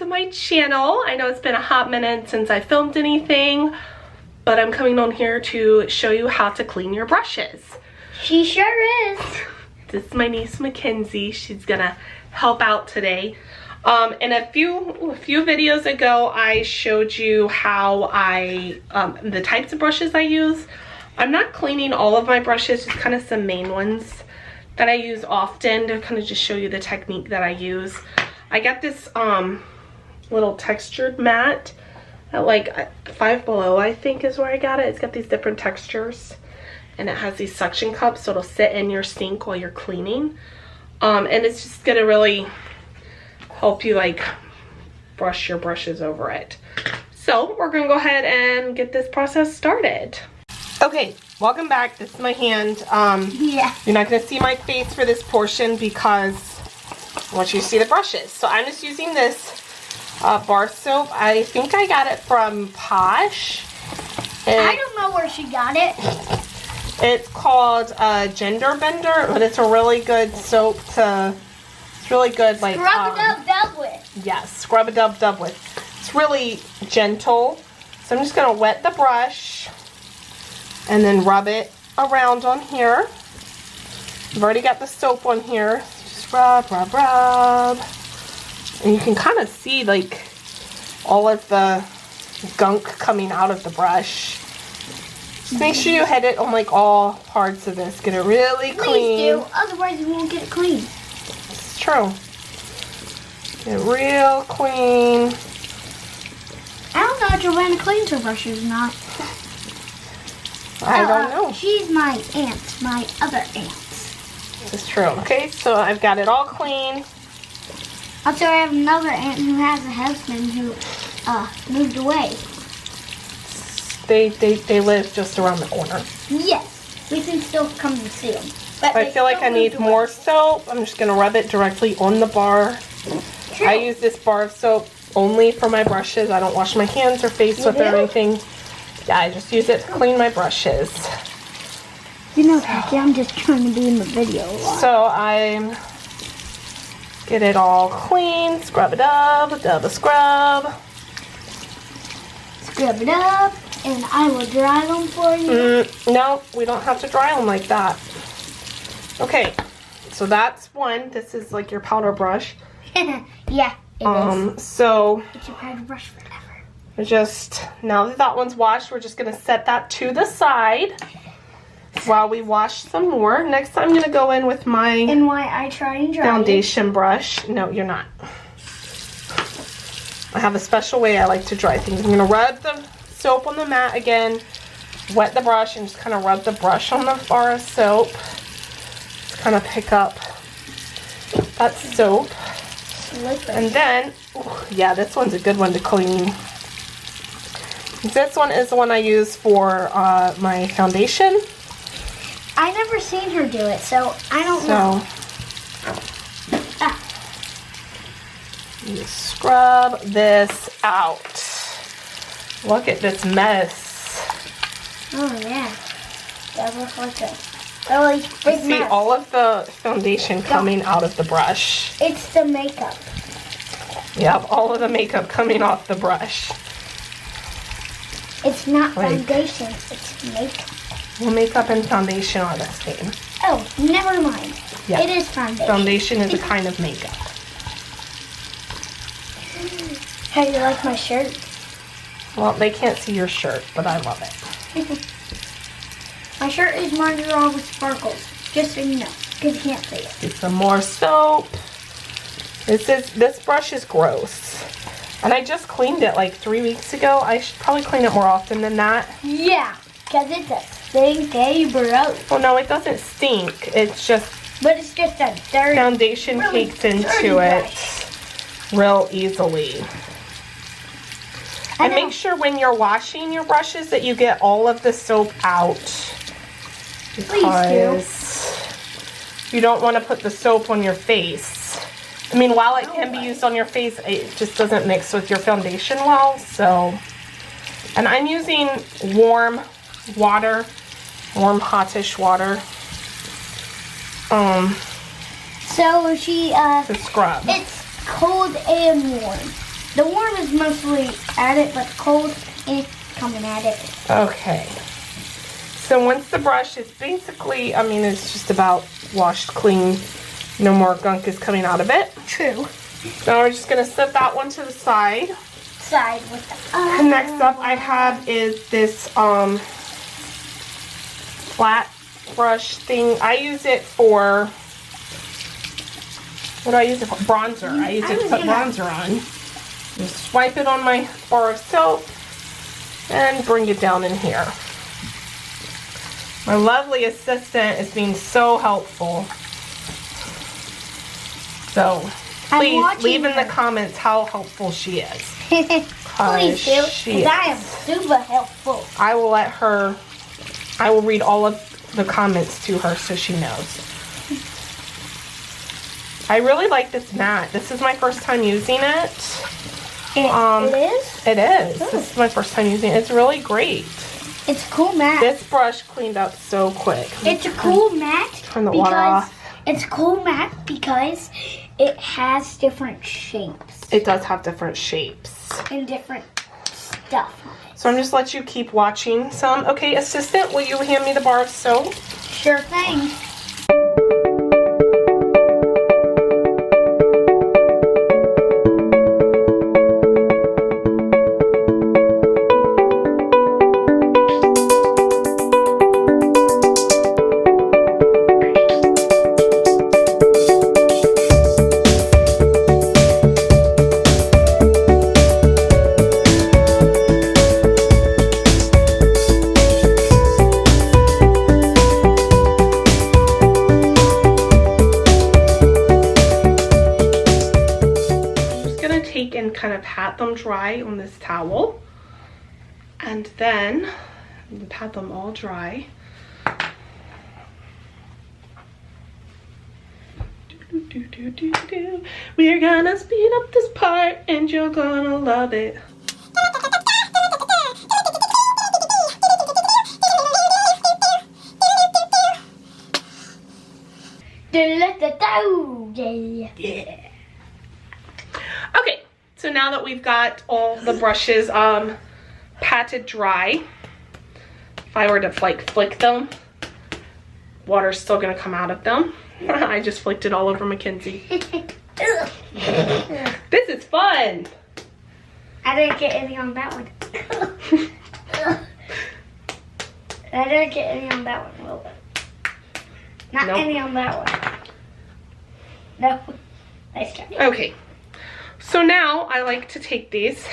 to my channel. I know it's been a hot minute since I filmed anything, but I'm coming on here to show you how to clean your brushes. She sure is. This is my niece Mackenzie. She's gonna help out today. In a few videos ago, I showed you how the types of brushes I use. I'm not cleaning all of my brushes, just kind of some main ones that I use often to kind of just show you the technique that I use. I got this little textured mat at like Five Below, I think is where I got it. It's got these different textures and it has these suction cups, so it'll sit in your sink while you're cleaning. And it's just gonna really help you like brush your brushes over it. So we're gonna go ahead and get this process started. Okay, welcome back. This is my hand. Yeah. You're not gonna see my face for this portion because I want you to see the brushes. So I'm just using this bar soap. I think I got it from Posh. I don't know where she got it. It's called Gender Bender, but it's a really good soap to, it's really good like Scrub-a-dub-dub with. Yes, scrub-a-dub-dub with. It's really gentle. So I'm just gonna wet the brush and then rub it around on here. I've already got the soap on here. Just rub, rub, rub. And you can kind of see like all of the gunk coming out of the brush. Just make sure you hit it on like all parts of this. Get it really clean. Please do, otherwise you won't get it clean. It's true. Get it real clean. I don't know if Joanna cleans her brushes or not. I don't know. She's my aunt, my other aunt. This is true. Okay, so I've got it all clean. Also, I have another aunt who has a husband who moved away. They live just around the corner. Yes, we can still come to see them. But I feel like I need more soap. I'm just gonna rub it directly on the bar. True. I use this bar of soap only for my brushes. I don't wash my hands or face with it or anything. Yeah, I just use it to clean my brushes. You know, Becky, I'm just trying to be in the video a lot. So I'm get it all clean, scrub it up, dub a scrub. Scrub it up, and I will dry them for you. No, we don't have to dry them like that. Okay, so that's one. This is like your powder brush. Yeah, it is. So It's your powder brush forever. just now that that one's washed, we're just gonna set that to the side while we wash some more. Next, I'm gonna go in with my And why I try and dry foundation brush. No, you're not. I have a special way I like to dry things. I'm gonna rub the soap on the mat again, wet the brush, and just kind of rub the brush on the bar of soap. Just kind of pick up that soap. And then, ooh, yeah, this one's a good one to clean. This one is the one I use for my foundation. I never seen her do it, so I don't know. You scrub this out. Look at this mess. Oh yeah, that looks like a really big See mess. all of the foundation coming out of the brush. It's the makeup. Yep, all of the makeup coming off the brush. It's not Like- foundation, it's makeup. Well, makeup and foundation are the same. Oh, never mind. Yeah. It is foundation. Foundation is a kind of makeup. How do you like my shirt? Well, they can't see your shirt, but I love it. My shirt is Marjorie with sparkles, just so you know, because you can't see it. Get some more soap. This brush is gross. And I just cleaned it like 3 weeks ago. I should probably clean it more often than that. Yeah, because it's a stinky bro. Well, no, it doesn't stink. It's just But it's just a dirty, foundation really cakes dirty into it brush. real easily. I And know. make sure when you're washing your brushes that you get all of the soap out. Because you don't want to put the soap on your face. I mean, while it can be used on your face, it just doesn't mix with your foundation well. So, and I'm using warm water, warm hotish water. So she, To scrub. it's cold and warm. The warm is mostly at it, but the cold is coming at it. Okay. So once the brush is basically, I mean, it's just about washed clean. No more gunk is coming out of it. True. Now we're just going to set that one to the side. Side with the And next up I have is this flat brush thing. I use it for, what do I use it for? Bronzer. I use it to put bronzer on. Just swipe it on my bar of soap and bring it down in here. My lovely assistant is being so helpful. So please leave in the comments how helpful she is. Please do, because I am super helpful. I will let her, I will read all of the comments to her so she knows. I really like this mat. This is my first time using it. It is? It is. This is my first time using it. It's really great. It's a cool mat. This brush cleaned up so quick. It's a cool mat. Turn the water off. It's a cool mat because it has different shapes. It does have different shapes. And different stuff on it. So I'm just let you keep watching some. Okay, assistant, will you hand me the bar of soap? Sure thing. And kind of pat them dry on this towel, and then pat them all dry. We're gonna speed up this part and you're gonna love it. Yeah. Okay, so now that we've got all the brushes patted dry, if I were to like flick them, water's still gonna come out of them. I just flicked it all over Mackenzie. This is fun. I didn't get any on that one. I didn't get any on that one. Not any on that one. No. Nice try. Okay. So now I like to take these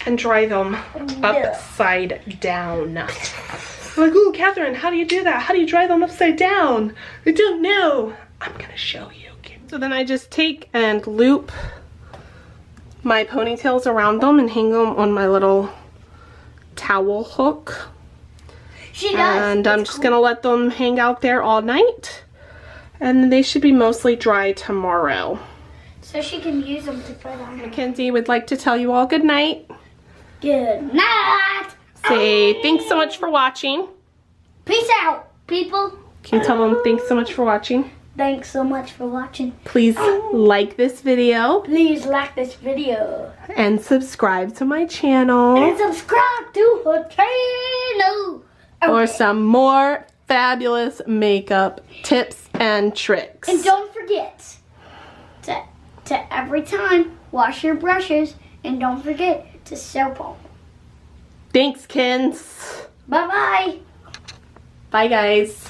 and dry them upside down. Like, ooh, Catherine, how do you do that? How do you dry them upside down? I don't know. I'm gonna show you. Okay. So then I just take and loop my ponytails around them and hang them on my little towel hook. She does. And I'm just gonna let them hang out there all night. And they should be mostly dry tomorrow. So she can use them to put on her. Mackenzie would like to tell you all good night. Good night. Say thanks so much for watching. Peace out, people. Can you tell them thanks so much for watching? Thanks so much for watching. Please like this video. Please like this video. And subscribe to my channel. And subscribe to her channel. For some more fabulous makeup tips and tricks. And don't forget to every time wash your brushes, and don't forget to soap them. Thanks, Kins. Bye-bye. Bye, guys.